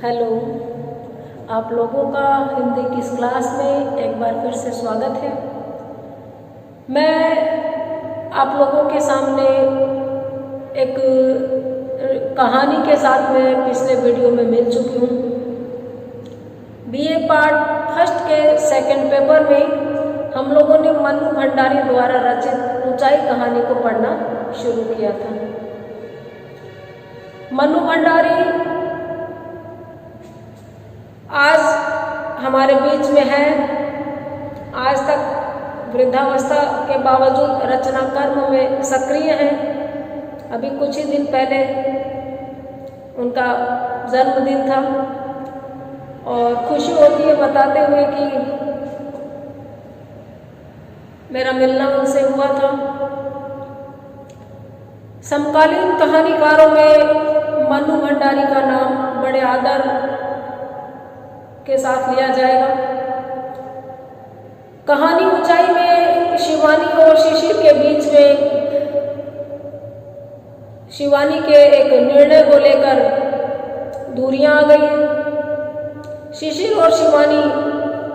Hello, आप लोगों का हिंदी की इस क्लास में एक बार फिर से स्वागत है। मैं आप लोगों के सामने एक कहानी के साथ में पिछले वीडियो में मिल चुकी हूँ। बीए पार्ट फर्स्ट के सेकंड पेपर में हम लोगों ने मन्नू भंडारी द्वारा रचित ऊंचाई कहानी को पढ़ना शुरू किया था। मन्नू भंडारी आज हमारे बीच में है। आज तक वृद्धावस्था के बावजूद रचना कर्म में सक्रिय हैं। अभी कुछ ही दिन पहले उनका जन्मदिन था और खुशी होती है बताते हुए कि मेरा मिलना उनसे हुआ था। समकालीन कहानीकारों में मन्नू भंडारी का नाम बड़े आदर के साथ लिया जाएगा। कहानी ऊंचाई में शिवानी और शिशिर के बीच में शिवानी के एक निर्णय को लेकर दूरियां आ गई हैं। शिशिर और शिवानी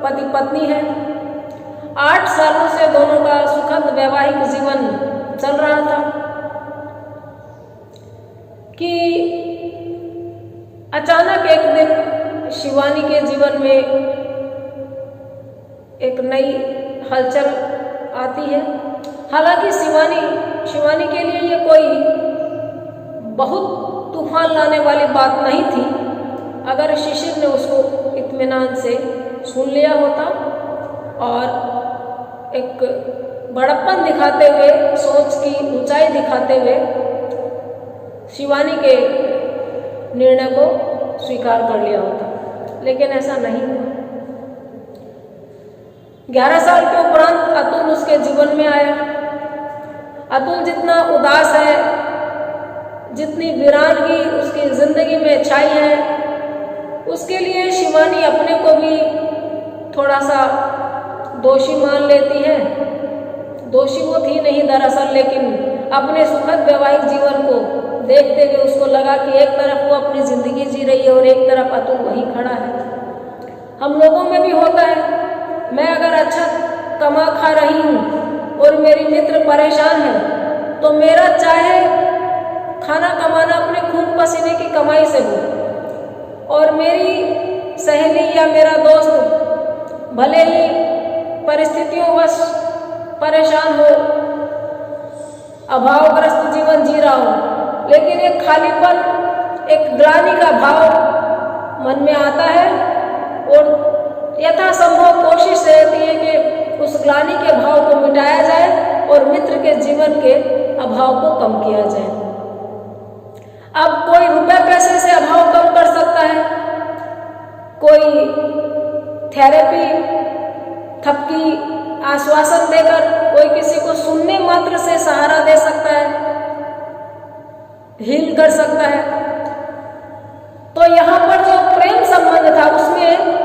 पति पत्नी है। 8 सालों से दोनों का सुखद वैवाहिक जीवन चल रहा था कि अचानक एक दिन शिवानी के जीवन में एक नई हलचल आती है। हालांकि शिवानी के लिए ये कोई बहुत तूफान लाने वाली बात नहीं थी अगर शिशिर ने उसको इत्मीनान से सुन लिया होता और एक बड़प्पन दिखाते हुए, सोच की ऊंचाई दिखाते हुए शिवानी के निर्णय को स्वीकार कर लिया होता, लेकिन ऐसा नहीं हुआ। 11 साल के उपरांत अतुल उसके जीवन में आया। अतुल जितना उदास है, जितनी वीरानगी उसकी जिंदगी में छाई है, उसके लिए शिवानी अपने को भी थोड़ा सा दोषी मान लेती है। दोषी वो थी नहीं दरअसल, लेकिन अपने सुखद वैवाहिक जीवन को देखते हुए उसको लगा कि एक तरफ वो अपनी जिंदगी जी रही है और एक तरफ अतुल वहीं खड़ा है। हम लोगों में भी होता है। मैं अगर अच्छा कमा खा रही हूँ और मेरी मित्र परेशान है तो मेरा चाहे खाना कमाना अपने खून पसीने की कमाई से हो और मेरी सहेली या मेरा दोस्त भले ही परिस्थितियों बस परेशान हो, अभावग्रस्त जीवन जी रहा हो, लेकिन एक खालीपन, एक ग्लानि का भाव मन में आता है और यथासंभव कोशिश रहती है कि उस ग्लानि के भाव को मिटाया जाए और मित्र के जीवन के अभाव को कम किया जाए। अब कोई रुपए पैसे से अभाव कम कर सकता है, कोई थेरेपी, थपकी, आश्वासन देकर, कोई किसी को सुनने मात्र से सहारा दे सकता है, हील कर सकता है। तो यहाँ पर जो प्रेम संबंध था उसमें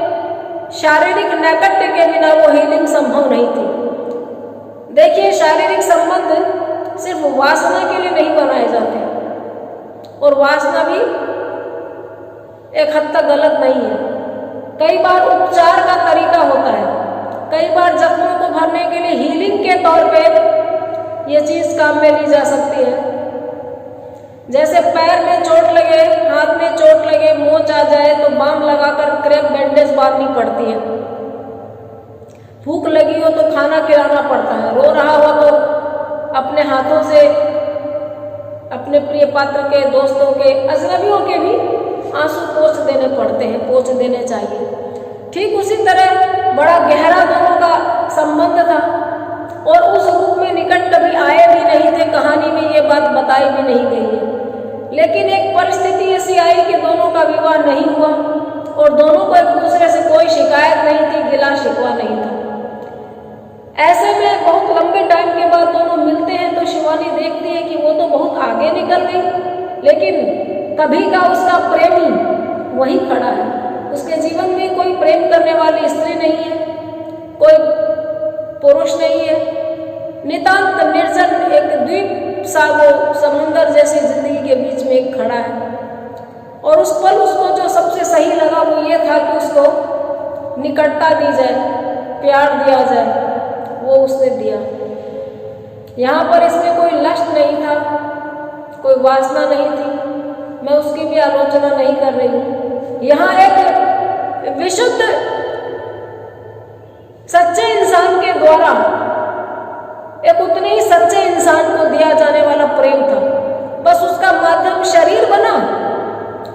शारीरिक नैकट्य के बिना वो हीलिंग संभव नहीं थी। देखिए, शारीरिक संबंध सिर्फ वासना के लिए नहीं बनाए जाते और वासना भी एक हद तक गलत नहीं है। कई बार उपचार का तरीका होता है, कई बार जख्मों को भरने के लिए हीलिंग के तौर पे ये चीज काम में ली जा सकती है। जैसे पैर में चोट लगे, हाथ में चोट लगे, मोच आ जाए तो बाम लगाकर क्रेप बैंडेज बांधनी पड़ती है। भूख लगी हो तो खाना खिलाना पड़ता है। रो रहा हो तो अपने हाथों से अपने प्रिय पात्र के, दोस्तों के, अजनबियों के भी आंसू पोंछ देने पड़ते हैं, पोंछ देने चाहिए। ठीक उसी तरह बड़ा गहरा दोनों का संबंध था और उस रूप में निकट कभी आए भी नहीं थे। कहानी में ये बात बताई भी नहीं गई है, लेकिन एक परिस्थिति ऐसी आई कि दोनों का विवाह नहीं हुआ और दोनों को एक दूसरे से कोई शिकायत नहीं थी, गिला शिकवा नहीं था। ऐसे में बहुत लंबे टाइम के बाद दोनों मिलते हैं तो शिवानी देखती है कि वो तो बहुत आगे निकल गई, लेकिन कभी का उसका प्रेमी वहीं खड़ा है। उसके जीवन में कोई प्रेम करने वाली स्त्री नहीं है, कोई पुरुष नहीं है। नितांत निर्जन एक द्वीप सा वो समुंदर जैसी जिंदगी के बीच में एक खड़ा है और उस पल उसको जो सबसे सही निकटता दी जाए, प्यार दिया जाए, वो उसने दिया। यहाँ पर इसमें कोई लस्ट नहीं था, कोई वासना नहीं थी, मैं उसकी भी आलोचना नहीं कर रही हूँ। यहाँ एक विशुद्ध सच्चे इंसान के द्वारा एक उतने ही सच्चे इंसान को दिया जाने वाला प्रेम था, बस उसका माध्यम शरीर बना,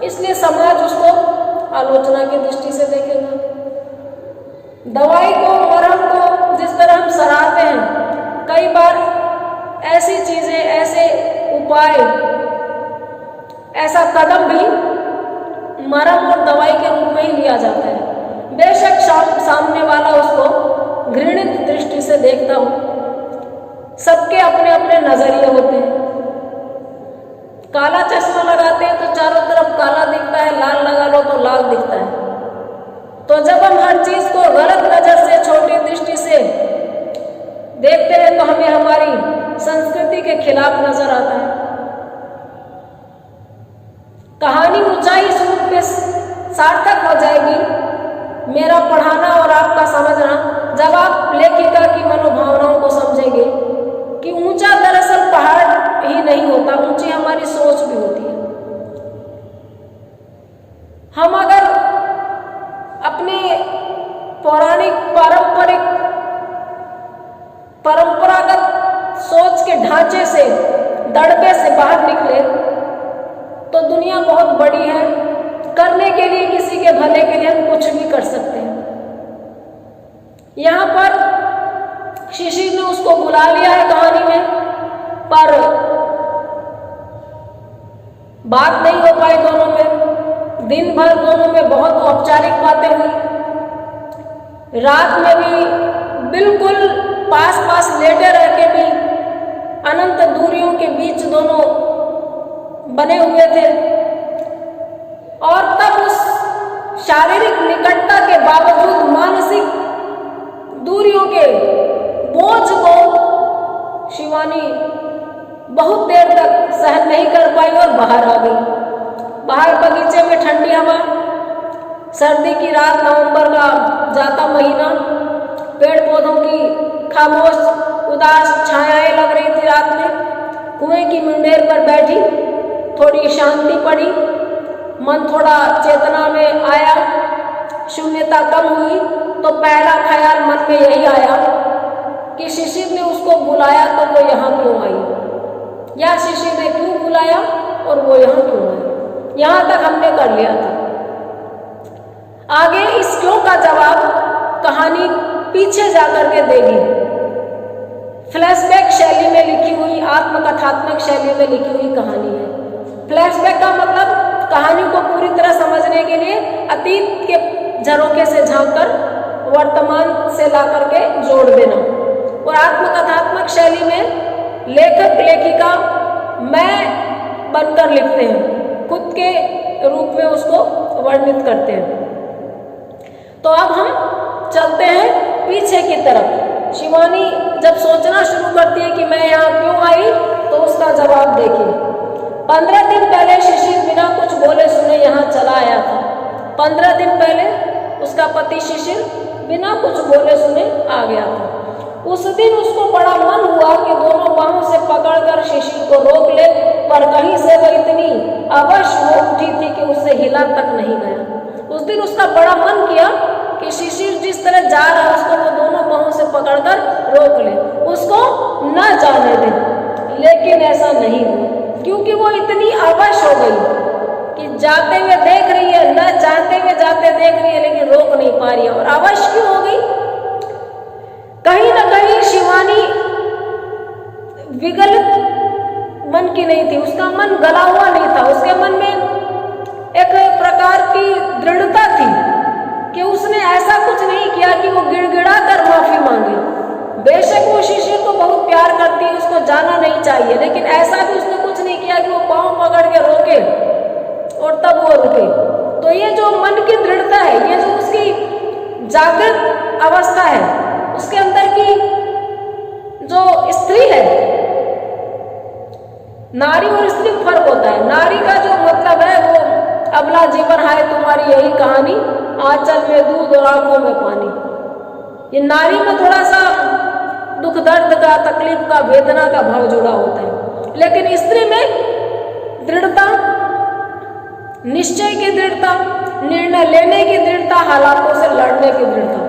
इसलिए समाज उसको आलोचना की दृष्टि से देखेगा। दवाई को, मरहम को जिस तरह हम सराहते हैं, कई बार ऐसी चीजें, ऐसे उपाय, ऐसा कदम भी मरहम और दवाई के रूप में ही लिया जाता है। बेशक सामने वाला उसको घृणित दृष्टि से देखता हो, सबके अपने अपने नजरिए होते हैं। काला चश्मा लगाते हैं तो चारों तरफ काला दिखता है, लाल लगा लो तो लाल दिखता है। तो जब हम हर चीज को गलत नजर से, छोटी दृष्टि से देखते हैं तो हमें हमारी संस्कृति के खिलाफ नजर आता है। कहानी ऊंचाई इस रूप में सार्थक हो जाएगी, मेरा पढ़ाना और आपका समझना, जब आप लेखिका की मनोभावनाओं को समझेंगे कि ऊंचा दरअसल पहाड़ ही नहीं होता, ऊंची हमारी सोच भी होती है। हम अगर अपने पौराणिक, परंपरागत सोच के ढांचे से, दड़बे से बाहर निकले तो दुनिया बहुत बड़ी है, करने के लिए, किसी के भले के लिए हम कुछ भी कर सकते हैं। यहाँ पर शिशिर ने उसको बुला लिया है कहानी में, पर बात नहीं हो पाई दोनों में। दिन भर दोनों में बहुत औपचारिक बातें हुई, रात में भी बिल्कुल पास पास लेटे रह के भी अनंत दूरियों के बीच दोनों बने हुए थे। और तब उस शारीरिक निकटता के बावजूद मानसिक दूरियों के बोझ को शिवानी बहुत देर तक सहन नहीं कर पाई और बाहर आ गई। बाहर बगीचे में ठंडी हवा, सर्दी की रात, नवंबर का जाता महीना, पेड़ पौधों की खामोश उदास छायाएं लग रही थी रात में। कुएं की मुंडेर पर बैठी, थोड़ी शांति पड़ी, मन थोड़ा चेतना में आया, शून्यता कम हुई तो पहला ख्याल मन में यही आया कि शिशिर ने उसको बुलाया तो वो यहाँ क्यों आई, या शिशिर ने क्यों बुलाया और वो यहाँ क्यों आई। यहाँ तक हमने कर लिया था। आगे इस क्यों का जवाब कहानी पीछे जाकर के देगी। फ्लैशबैक शैली में लिखी हुई, आत्मकथात्मक शैली में लिखी हुई कहानी है। फ्लैशबैक का मतलब कहानी को पूरी तरह समझने के लिए अतीत के झरोखे से झांककर वर्तमान से ला करके जोड़ देना। और आत्मकथात्मक शैली में लेखक लेखिका मैं बनकर लिखते हैं, खुद के रूप में उसको वर्णित करते हैं। तो अब हम चलते हैं पीछे की तरफ। शिवानी जब सोचना शुरू करती है कि मैं यहाँ क्यों आई, तो उसका जवाब देखिए। 15 दिन पहले शिशिर बिना कुछ बोले सुने यहाँ चला आया था। 15 दिन पहले उसका पति शिशिर बिना कुछ बोले सुने आ गया था। उस दिन उसको बड़ा मन हुआ कि दोनों बाहों से पकड़कर शिशिर को रोक ले, पर कहीं से वो इतनी अवश्य हो उठी थी कि उससे हिला तक नहीं गया। उस दिन उसका बड़ा मन किया कि शिशिर जिस तरह जा रहा है उसको वो दोनों बाहों से पकड़कर रोक ले, उसको न जाने दे, लेकिन ऐसा नहीं हुआ क्योंकि वो इतनी अवश्य हो गई कि जाते हुए देख रही है, न जानते हुए जाते देख रही है, लेकिन रोक नहीं पा रही है। और अवश्य क्यों हो गई? कहीं ना कहीं शिवानी विगलित मन की नहीं थी, उसका मन गला हुआ नहीं था। उसके मन में एक प्रकार की दृढ़ता थी कि उसने ऐसा कुछ नहीं किया कि वो गिड़गिड़ा कर माफी मांगे। बेशक वो शिशिर को बहुत प्यार करती है, उसको जाना नहीं चाहिए, लेकिन ऐसा भी उसने कुछ नहीं किया कि वो पांव पकड़ के रोके और तब वो रुके। तो ये जो मन की दृढ़ता है, ये जो उसकी जागृत अवस्था है, उसके अंदर की जो स्त्री है, नारी और स्त्री फर्क होता है। नारी का जो मतलब है वो अबला जीवन हाय तुम्हारी यही कहानी आंचल में दूध और आंखों में पानी। ये नारी में थोड़ा सा दुख दर्द का, तकलीफ का, वेदना का भाव जुड़ा होता है, लेकिन स्त्री में दृढ़ता, निश्चय की दृढ़ता, निर्णय लेने की दृढ़ता, हालातों से लड़ने की दृढ़ता।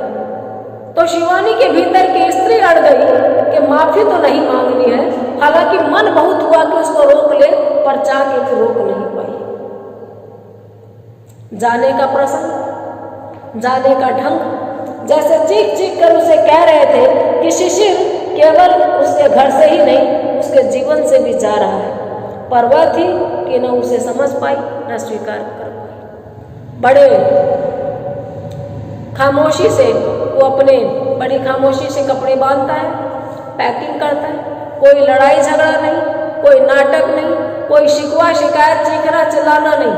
तो शिवानी के भीतर की स्त्री अड़ गई कि माफी तो नहीं मांगनी है, हालांकि मन बहुत हुआ कि उसको रोक ले, पर चाह के भी रोक नहीं पाई। जाने का प्रसंग, जाने का ढंग, जैसे चीख चीख कर उसे कह रहे थे कि शिशिर केवल उसके घर से ही नहीं, उसके जीवन से भी जा रहा है, पर वह थी कि न उसे समझ पाई न स्वीकार कर पाई। बड़े खामोशी से वो अपने बड़ी खामोशी से कपड़े बांधता है, पैकिंग करता है। कोई लड़ाई झगड़ा नहीं, कोई नाटक नहीं, कोई शिकवा शिकायत, चीखना चिल्लाना नहीं।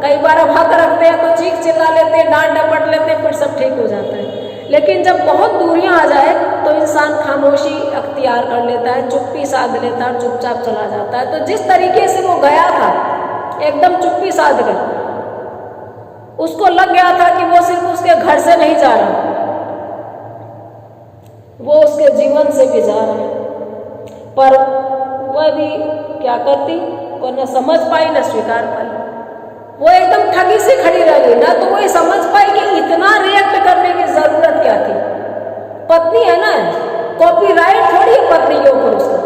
कई बार हम हक रखते हैं तो चीख चिल्ला लेते हैं, डांट डपट लेते हैं, फिर सब ठीक हो जाता है। लेकिन जब बहुत दूरियां आ जाए तो इंसान खामोशी अख्तियार कर लेता है, चुप्पी साध लेता है, चुपचाप चला जाता है। तो जिस तरीके से वो गया था, एकदम चुप्पी साध कर, उसको लग गया था कि वो सिर्फ उसके घर से नहीं जा रहा, वो उसके जीवन से भी जा रहा है। पर वह भी क्या करती, वो न समझ पाई न स्वीकार पाई। वो एकदम ठगी से खड़ी रह गई। ना तो वो ये समझ पाई कि इतना रिएक्ट करने की जरूरत क्या थी। पत्नी है ना, कॉपीराइट थोड़ी है पत्नी के ऊपर उसका।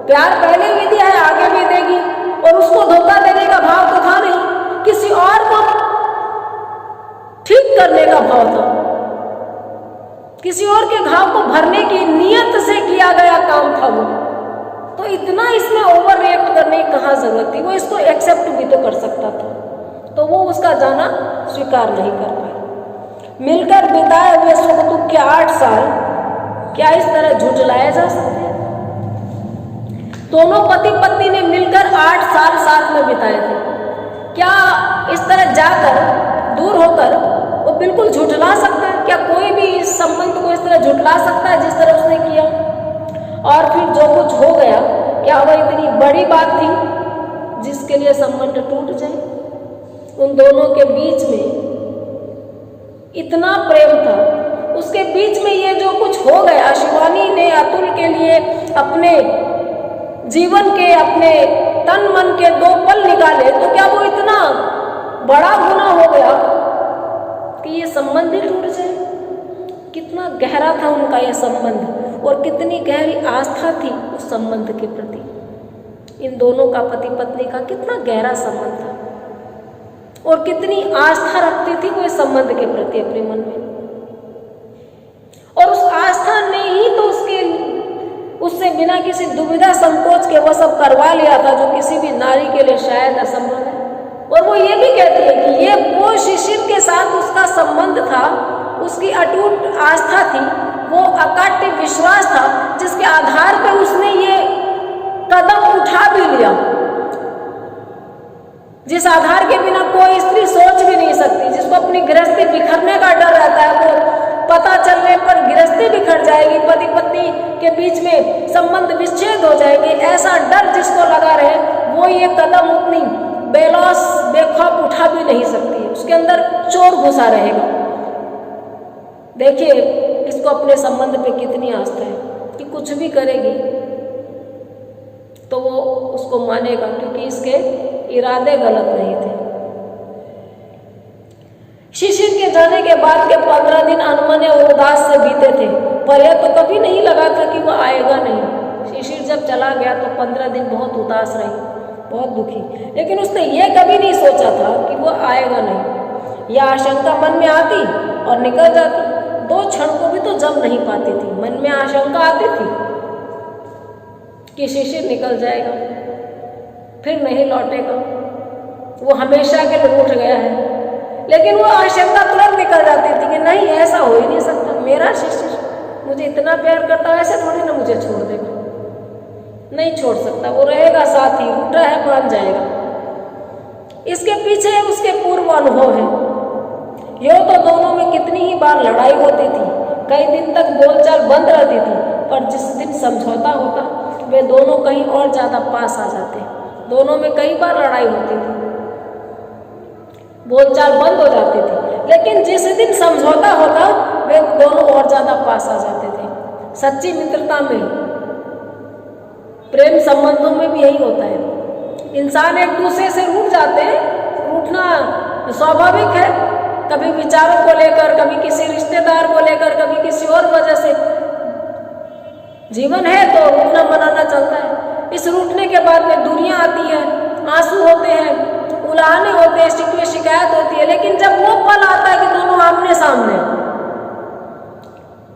प्यार पहले भी दिया है, आगे भी देगी, और उसको धोखा देने का भाव तो था नहीं, किसी और को ठीक करने का भाव था, किसी और के घाव को भरने की नीयत से किया गया काम था वो। तो इतना इसमें ओवर रिएक्ट करने की कहाँ जरूरत थी। वो इसको एक्सेप्ट भी तो कर सकता था, तो वो उसका जाना स्वीकार नहीं कर पाई। मिलकर बिताए हुए सुख दुख के 8 साल क्या इस तरह झुठलाए जा सकते हैं? दोनों पति पत्नी ने मिलकर 8 साल साथ में बिताए थे। क्या इस तरह जाकर, दूर होकर वो बिल्कुल झुठला सकता है? क्या कोई भी इस संबंध को इस तरह झुठला सकता है जिस तरह उसने किया? और फिर जो कुछ हो गया, क्या वह इतनी बड़ी बात थी जिसके लिए संबंध टूट जाए? उन दोनों के बीच में इतना प्रेम था, उसके बीच में ये जो कुछ हो गया, शिवानी ने अतुल के लिए अपने जीवन के, अपने तन मन के 2 पल निकाले, तो क्या वो इतना बड़ा गुनाह हो गया कि ये संबंध ही टूट जाए? कितना गहरा था उनका यह संबंध, और कितनी गहरी आस्था थी उस संबंध के प्रति। इन दोनों का, पति पत्नी का कितना गहरा संबंध था, और कितनी आस्था रखती थी वो इस संबंध के प्रति अपने मन में। और उस आस्था ने ही तो उससे बिना किसी दुविधा संकोच के वो सब करवा लिया था जो किसी भी नारी के लिए शायद असंभव है। और वो ये भी कहती है कि ये वो शिशिर के साथ उसका संबंध था, उसकी अटूट आस्था थी, वो अकाट्य विश्वास था, जिसके आधार पर उसने ये कदम उठा भी लिया, जिस आधार के बिना कोई स्त्री सोच भी नहीं सकती, जिसको अपनी गृहस्थी बिखरने का डर रहता है। वो पता चलने पर गृहस्थी बिखर जाएगी, पति पत्नी के बीच में संबंध विच्छेद हो जाएंगे, ऐसा डर जिसको लगा रहे, वो ये कदम उतनी बेलौस बेखौफ उठा भी नहीं सकती है। उसके अंदर चोर घुसा रहेगा। देखिए इसको अपने संबंध पे कितनी आस्था है कि कुछ भी करेगी तो वो उसको मानेगा, क्योंकि इसके इरादे गलत नहीं थे। शिशिर के जाने के बाद के 15 दिन अनमने और उदास से बीते थे, पर यह तो कभी नहीं लगा था कि वह आएगा नहीं। शिशिर जब चला गया तो 15 दिन बहुत उदास रही, बहुत दुखी, लेकिन उसने ये कभी नहीं सोचा था कि वह आएगा नहीं। यह आशंका मन में आती और निकल जाती, 2 क्षण को भी तो जम नहीं पाती थी। मन में आशंका आती थी कि शिशिर निकल जाएगा, फिर नहीं लौटेगा, वो हमेशा के लिए उठ गया है, लेकिन वो आशंका तुरंत निकल जाती थी कि नहीं, ऐसा हो ही नहीं सकता। मेरा शिशिर मुझे इतना प्यार करता है, ऐसे थोड़ी ना मुझे छोड़ देगा, नहीं छोड़ सकता, वो रहेगा साथ ही, रूठा है मान जाएगा। इसके पीछे उसके पूर्व अनुभव है। यो तो दोनों में कितनी ही बार लड़ाई होती थी, कई दिन तक बोलचाल बंद रहती थी, पर जिस दिन समझौता होता वे दोनों कहीं और ज्यादा पास आ जाते। दोनों में कई बार लड़ाई होती थी, बोलचाल बंद हो जाती थी, लेकिन जिस दिन समझौता होता वे दोनों और ज्यादा पास आ जाते थे। सच्ची मित्रता में, प्रेम संबंधों में भी यही होता है। इंसान एक दूसरे से रूठ जाते हैं, रूठना स्वाभाविक है, कभी विचारों को लेकर, कभी किसी रिश्तेदार को लेकर, कभी किसी और वजह से। जीवन है तो रूठना मनाना चलता है। इस रूठने के बाद में दूरियां आती है, आंसू होते हैं, उलाहने होते हैं, शिकवे शिकायत होती है। लेकिन जब वो पल आता है कि दोनों आमने सामने,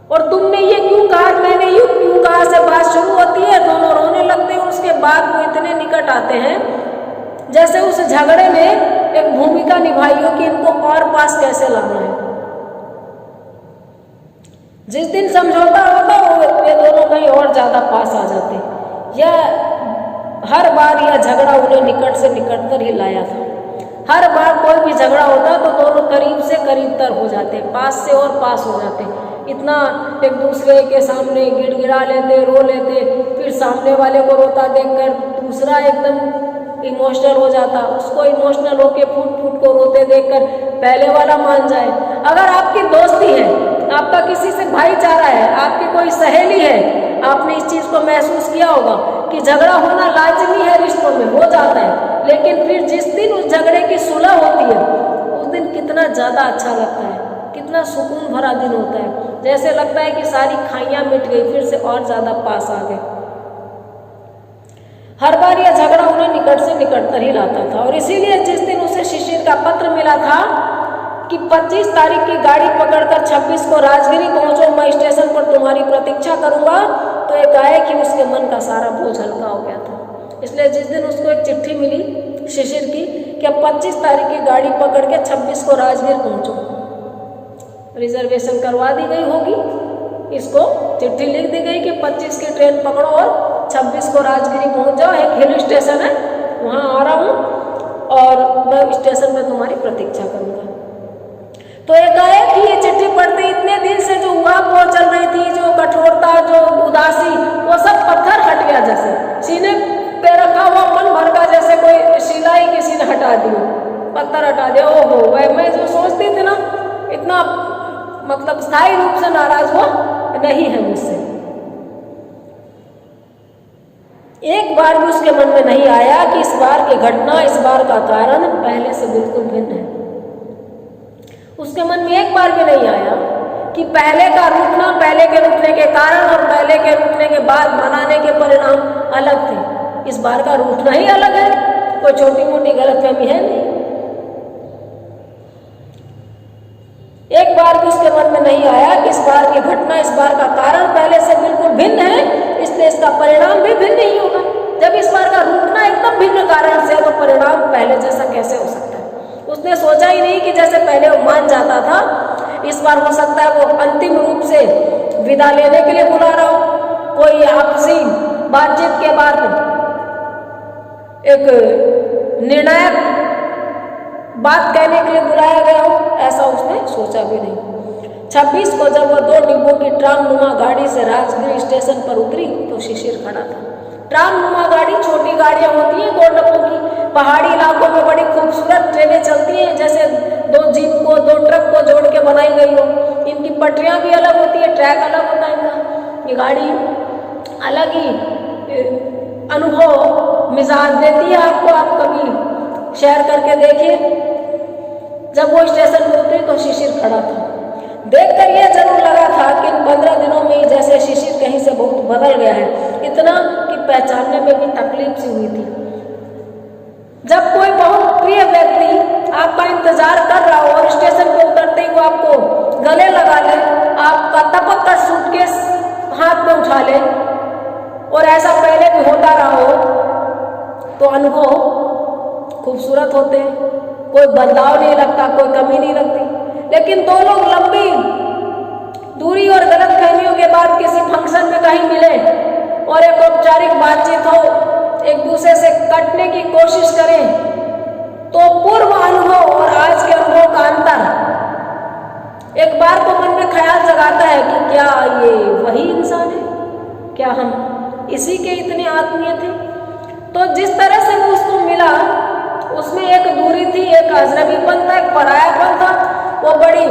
और तुमने ये क्यों कहा, मैंने यूं क्यों कहा से बात शुरू होती है, दोनों रोने लगते हैं। उसके बाद वो इतने निकट आते हैं जैसे उस झगड़े में एक भूमिका निभाई हो कि इनको और पास कैसे लाना है। जिस दिन समझौता होता वे दोनों कहीं और ज्यादा पास आ जाते। यह हर बार यह झगड़ा उन्हें निकट से निकटतर ही लाया था। हर बार कोई भी झगड़ा होता तो दोनों करीब से करीबतर हो जाते, पास से और पास हो जाते। इतना एक दूसरे के सामने गिड़गिड़ा लेते, रो लेते, फिर सामने वाले को रोता देखकर दूसरा एकदम इमोशनल हो जाता, उसको इमोशनल होके फूट फूट को रोते देखकर पहले वाला मान जाए। अगर आपकी दोस्ती है, आपका किसी से भाईचारा है, आपकी कोई सहेली है, आपने इस चीज को महसूस किया होगा कि झगड़ा होना लाजमी है, रिश्तों में हो जाता है। लेकिन फिर जिस दिन उस झगड़े की सुलह होती है उस दिन कितना ज्यादा अच्छा लगता है, कितना सुकून भरा दिन होता है। जैसे लगता है कि सारी खाइयां मिट गई, फिर से और ज्यादा पास आ गए। हर बार यह झगड़ा उन्हें निकट से निकटतर ही लाता था। और इसीलिए जिस दिन उसे शिशिर का पत्र मिला था कि 25 तारीख की गाड़ी पकड़कर 26 को राजगिरी पहुंचो, मैं स्टेशन पर तुम्हारी प्रतीक्षा करूंगा, तो एक आए कि उसके मन का सारा बोझ हल्का हो गया था। इसलिए जिस दिन उसको एक चिट्ठी मिली शिशिर की कि अब 25 तारीख की गाड़ी पकड़ के 26 को राजगीर पहुंचो, रिजर्वेशन करवा दी गई होगी, इसको चिट्ठी लिख दी गई कि 25 की ट्रेन पकड़ो और 26 को राजगिरी पहुंच जाओ, एक हिल स्टेशन है वहां आ रहा हूं और मैं स्टेशन में तुम्हारी प्रतीक्षा करूंगा। तो एकाएक ही ये चिट्ठी पढ़ते इतने दिन से जो हुआ वो चल रही थी, जो कठोरता, जो उदासी, वो सब पत्थर हट गया। जैसे सीने पे रखा हुआ मन भर का, जैसे कोई सिलाई किसी ने हटा दी, पत्थर हटा दिया। ओहो, वह मैं जो सोचती थी ना, इतना मतलब स्थायी रूप से नाराज हुआ नहीं है मुझसे। एक बार भी उसके मन में नहीं आया कि इस बार की घटना, इस बार का कारण पहले से बिल्कुल भिन्न है। उसके मन में एक बार भी नहीं आया कि पहले का रूठना, पहले के रूठने के कारण और पहले के रूठने के बाद मनाने के परिणाम अलग थे। इस बार का रूठना ही अलग है, कोई छोटी मोटी गलतफहमी है नहीं। एक बार भी उसके मन में नहीं आया कि इस बार की घटना, इस बार का कारण पहले से बिल्कुल भिन्न है, इसलिए इसका परिणाम भी भिन्न नहीं होगा। जब इस बार का रूठना एकदम भिन्न कारण से है तो परिणाम पहले जैसा कैसे हो सकता है। उसने सोचा ही नहीं कि जैसे पहले वो मान जाता था, इस बार हो सकता है वो अंतिम रूप से विदा लेने के लिए बुला रहा हो, कोई आपसी बातचीत के बाद एक निर्णायक बात कहने के लिए बुलाया गया हो, ऐसा उसने सोचा भी नहीं। 26 को जब वह 2 डिब्बों की ट्राम नुमा गाड़ी से राजगिरी स्टेशन पर उतरी तो शिशिर खड़ा था। ट्राम नुमा गाड़ी छोटी गाड़ियां होती हैं 2 डब्बों की, पहाड़ी इलाकों में बड़ी खूबसूरत ट्रेनें चलती हैं, जैसे 2 जीप को 2 ट्रक को जोड़ के बनाई गई हो। इनकी पटरियां भी अलग होती है, ट्रैक अलग होता है इनका। ये गाड़ी अलग ही अनुभव मिजाज देती है आपको, आप कभी शेयर करके देखिए। जब वो स्टेशन पर उतरी तो शिशिर खड़ा था। देखकर यह जरूर लगा था कि इन 15 दिनों में ही जैसे शिशिर कहीं से बहुत बदल गया है, इतना कि पहचानने में भी तकलीफ सी हुई थी। जब कोई बहुत प्रिय व्यक्ति आपका इंतजार कर रहा हो और स्टेशन पर उतरते ही वो आपको गले लगा ले, आपका तपक कर सूटकेस हाथ में उठा ले, और ऐसा पहले भी होता रहा हो, तो अनुभव खूबसूरत होते हैं, कोई बदलाव नहीं लगता, कोई कमी नहीं लगती। लेकिन 2 लोग लंबी दूरी और गलतफहमियों के बाद किसी फंक्शन में कहीं मिले और एक औपचारिक बातचीत हो, एक दूसरे से कटने की कोशिश करें, तो पूर्व अनुभव और आज के अनुभव का अंतर एक बार तो मन में ख्याल जगाता है कि क्या ये वही इंसान है, क्या हम इसी के इतने आत्मीय थे। तो जिस तरह से वो उसको मिला उसमें एक दूरी थी, एक अजनबीपन था, एक परायापन था। वो बड़ी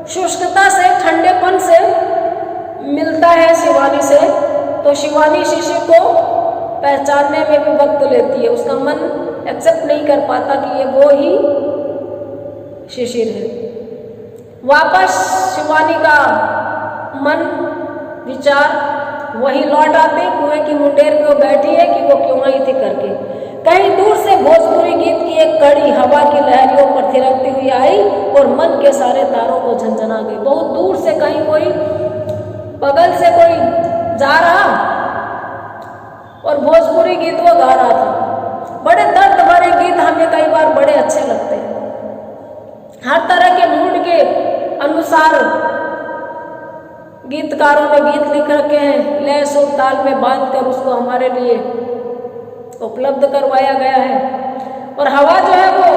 शुष्कता से, ठंडेपन से मिलता है शिवानी से, तो शिवानी शिशिर को पहचानने में भी वक्त लेती है। उसका मन एक्सेप्ट नहीं कर पाता कि ये वो ही शिशिर है। वापस शिवानी का मन विचार वही लौट आते कुएं की मुंडेर पे वो बैठी है कि वो क्यों आई थी करके। कहीं दूर से भोजपुरी गीत की एक कड़ी हवा की लहरियों पर थिरकती हुई आई और मन के सारे तारों को झंझना गई। बहुत दूर से कहीं कोई बगल से कोई जा रहा और भोजपुरी गीत वो गा रहा था। बड़े दर्द भरे गीत हमें कई बार बड़े अच्छे लगते हैं। हर तरह के मूड के अनुसार गीतकारों ने गीत लिख रखे हैं, लय सुर ताल में बांधकर उसको हमारे लिए उपलब्ध करवाया गया है। और हवा जो है वो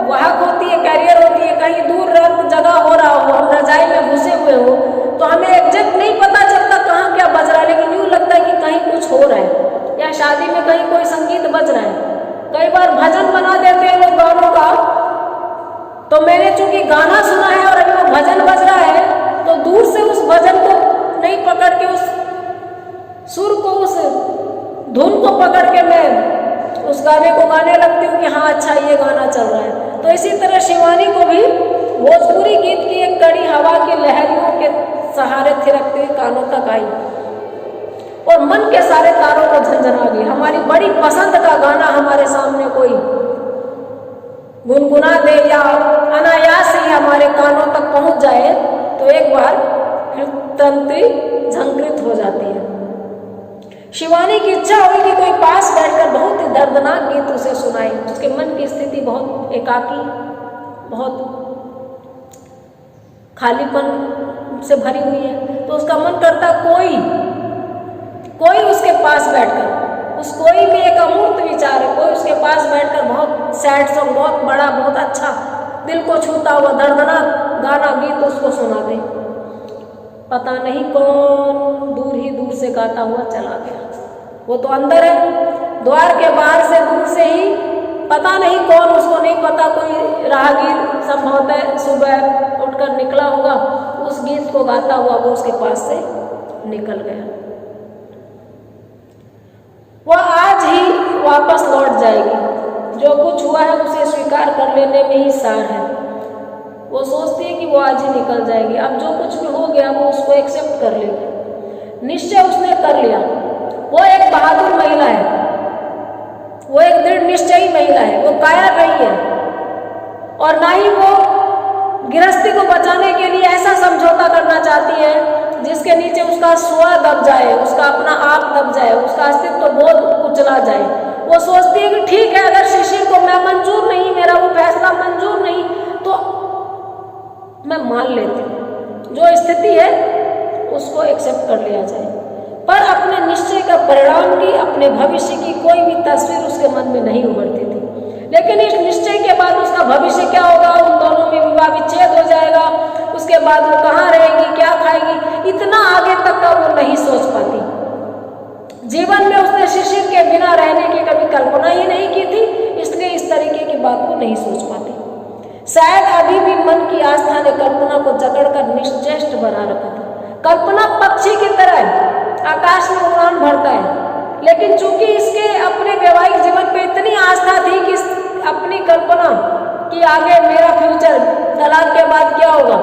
वाहक होती है, कैरियर होती है। कहीं दूर रात जगह हो रहा हो, हम रजाई में घुसे हुए हो, तो हमें एग्जैक्ट नहीं पता चलता कहाँ क्या बज रहा है, लेकिन यूँ लगता है कि कहीं कुछ हो रहा है, या शादी में कहीं कोई संगीत बज रहा है। कई बार भजन बना देते हैं लोग गानों का, तो मैंने चूंकि गाना सुना है और अभी वो भजन बज रहा है, तो दूर से उस भजन को नहीं पकड़ के, उस सुर को, उस धुन को पकड़ के मैं उस गाने को गाने लगती हूँ कि हाँ अच्छा ये गाना चल रहा है। तो इसी तरह शिवानी को भी भोजपुरी गीत की एक कड़ी हवा की लहरियों के सहारे थिरकती हुई कानों तक आई और मन के सारे तारों को झंझना गई। हमारी बड़ी पसंद का गाना हमारे सामने कोई गुनगुना दे या अनायास ही हमारे कानों तक पहुंच जाए, तो एक बार फिर तंत्री झंकृत हो जाती है। शिवानी की इच्छा हुई कि कोई पास बैठकर बहुत ही दर्दनाक गीत उसे सुनाए। उसके मन की स्थिति बहुत एकाकी, बहुत खालीपन से भरी हुई है, तो उसका मन करता कोई उसके पास बैठकर, उस कोई भी एक अमूर्त विचार है, कोई उसके पास बैठकर बहुत सैड सॉन्ग, बहुत बड़ा, बहुत अच्छा, दिल को छूता हुआ दर्दनाक गाना गीत उसको सुना दे। पता नहीं कौन दूर ही दूर से गाता हुआ चला गया। वो तो अंदर है, द्वार के बाहर से दूर से ही, पता नहीं कौन, उसको नहीं पता, कोई राहगीर संभवतः सुबह उठकर निकला होगा, उस गीत को गाता हुआ वो उसके पास से निकल गया। वह आज ही वापस लौट जाएगी। जो कुछ हुआ है उसे स्वीकार कर लेने में ही सार है। वो सोचती है कि वो आज ही निकल जाएगी। अब जो कुछ भी हो गया वो उसको एक्सेप्ट कर लेगी। निश्चय उसने कर लिया। वो एक बहादुर महिला है, वो एक दृढ़ निश्चयी महिला है, वो कायर नहीं है और ना ही वो गृहस्थी को बचाने के लिए ऐसा समझौता करना चाहती है जिसके नीचे उसका स्व दब जाए, उसका अपना आप दब जाए, उसका अस्तित्व बोध कुचला जाए। वो सोचती है कि ठीक है, अगर शिशिर को मैं मंजूर नहीं, मेरा वो फैसला मंजूर नहीं, तो मैं मान लेती हूँ, जो स्थिति है उसको एक्सेप्ट कर लिया जाए। पर अपने निश्चय का परिणाम की, अपने भविष्य की कोई भी तस्वीर उसके मन में नहीं उभरती थी। लेकिन इस निश्चय के बाद उसका भविष्य क्या होगा, उन दोनों में विवाह विच्छेद हो जाएगा, उसके बाद वो कहाँ रहेगी, क्या खाएगी, इतना आगे तक का वो नहीं सोच पाती। जीवन में उसने शिशिर के बिना रहने की कभी कल्पना ही नहीं की थी, इसलिए इस तरीके की बात को नहीं सोच पाती। शायद अभी भी मन की आस्था ने कल्पना को जकड़कर निश्चेष्ट बना रखा था। कल्पना पक्षी की तरह आकाश में उड़ान भरता है, लेकिन चूंकि इसके अपने वैवाहिक जीवन पे इतनी आस्था थी कि अपनी कल्पना कि आगे मेरा फ्यूचर, तलाक के बाद क्या होगा,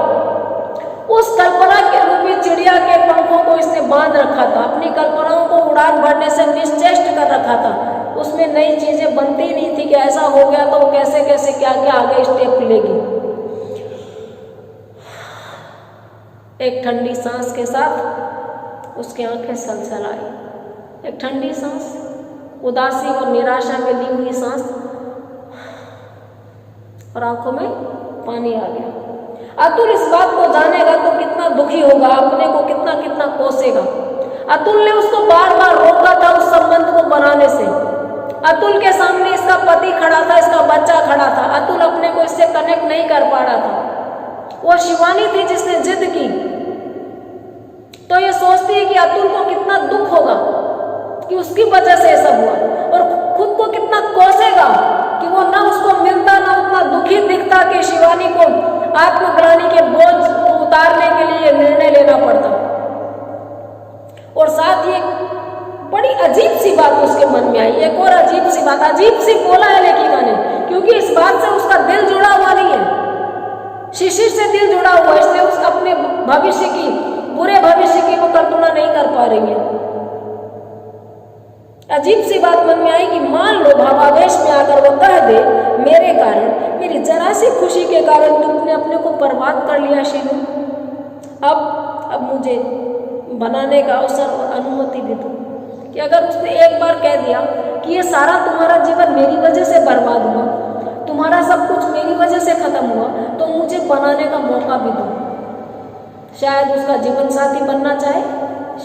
उस कल्पना के रूपी चिड़िया के पंखों को इसने बांध रखा था। अपनी कल्पनाओं को उड़ान भरने से निश्चेष्ट कर रखा था। उसमें नई चीजें बनती ही नहीं थी कि ऐसा हो गया तो कैसे कैसे क्या क्या आगे स्टेप लेगी। एक ठंडी सांस के साथ उसकी आंखें सलसलाई। एक ठंडी सांस, उदासी और निराशा में ली हुई सांस, और आंखों में पानी आ गया। अतुल इस बात को जानेगा तो कितना दुखी होगा, अपने को कितना कितना कोसेगा। अतुल ने उसको बार बार रोका था उस संबंध को बनाने से। अतुल के सामने इसका पति खड़ा था, इसका बच्चा खड़ा था। अतुल अपने को इससे कनेक्ट नहीं कर पा रहा था। वो शिवानी थी जिसने जिद की। तो ये सोचती है कि अतुल को कितना दुख होगा कि उसकी वजह से सब हुआ, और खुद को कितना कोसेगा कि वो ना उसको मिलता, ना उतना दुखी दिखता कि शिवानी को आत्मग्लानि के बोझ को उतारने के लिए निर्णय लेना पड़ता। और साथ ही एक बड़ी अजीब सी बात उसके मन में आई, एक और अजीब सी बात, अजीब सी बोला है लेखिका ने, क्योंकि इस बात से उसका दिल जुड़ा हुआ नहीं है, शिशिर से दिल जुड़ा हुआ है, इसलिए उस अपने भविष्य की, बुरे भविष्य की वो कल्पना नहीं कर पा रही है। अजीब सी बात मन में आई कि मान लो भावावेश में आकर वो कह दे, मेरे कारण, मेरी जरा सी खुशी के कारण तुमने अपने को बर्बाद कर लिया शीलू, अब मुझे बनाने का अवसर और अनुमति भी दो। कि अगर उसने एक बार कह दिया कि ये सारा तुम्हारा जीवन मेरी वजह से बर्बाद हुआ, तुम्हारा सब कुछ मेरी वजह से खत्म हुआ, तो मुझे बनाने का मौका भी दो। शायद उसका जीवन साथी बनना चाहे,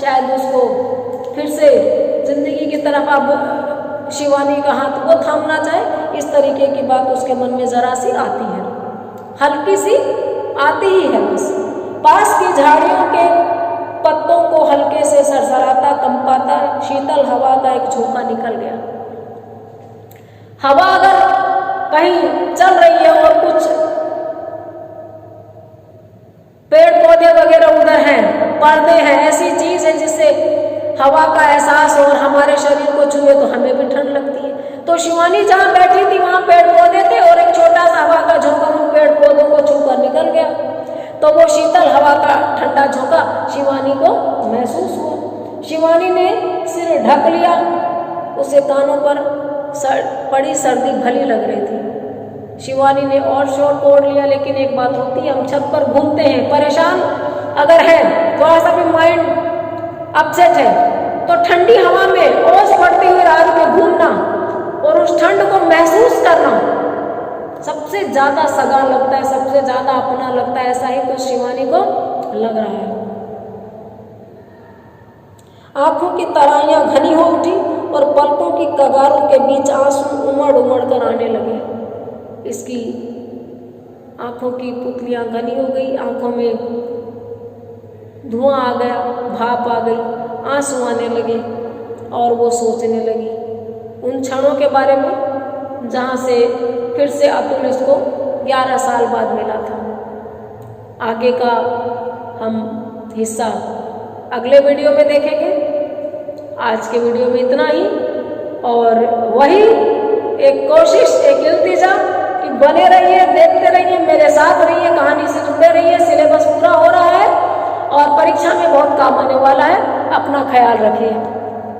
शायद उसको फिर से जिंदगी की तरफ अब शिवानी का हाथ वो थामना चाहे। इस तरीके की बात उसके मन में जरा सी आती है, हल्की सी आती ही है बस। पास की झाड़ियों के पत्तों को हल्के से सरसराता कंपाता शीतल हवा का एक झोंका निकल गया। हवा अगर कहीं चल रही है और कुछ पेड़ पौधे वगैरह उधर हैं, पर्दे हैं, ऐसी चीज है जिससे हवा का एहसास और हमारे शरीर को छुए तो हमें भी ठंड लगती है। तो शिवानी जहाँ बैठी थी वहां पेड़ पौधे थे और एक छोटा सा हवा का झोंका उन पेड़ पौधों को छूकर निकल गया। तो वो शीतल हवा का ठंडा झोंका शिवानी को महसूस हुआ। शिवानी ने सिर ढक लिया, उसे कानों पर पड़ी सर्दी भली लग रही थी। शिवानी ने और शोर तोड़ लिया, लेकिन एक बात होती है, हम छत पर घूमते हैं, परेशान अगर है, थोड़ा सा भी माइंड अपसेट है, तो ठंडी हवा में ओस पड़ती हुई रात में घूमना और उस ठंड को महसूस करना सबसे ज्यादा सगा लगता है, सबसे ज्यादा अपना लगता है। ऐसा ही तो शिवानी को लग रहा है। आंखों की तराइयां घनी हो उठी और पलकों की कगारों के बीच आंसू उमड़ उमड़ कर आने लगे। इसकी आंखों की पुतलियां घनी हो गई, आंखों में धुआं आ गया, भाप आ गई, आंसू आने लगे और वो सोचने लगी उन क्षणों के बारे में जहाँ से फिर से अतुल इसको 11 साल बाद मिला था। आगे का हम हिस्सा अगले वीडियो में देखेंगे। आज के वीडियो में इतना ही, और वही एक कोशिश, एक इल्तिजा कि बने रहिए, देखते रहिए, मेरे साथ रहिए, कहानी से जुड़े रहिए। सिलेबस पूरा हो रहा है और परीक्षा में बहुत काम आने वाला है। अपना ख्याल रखिए।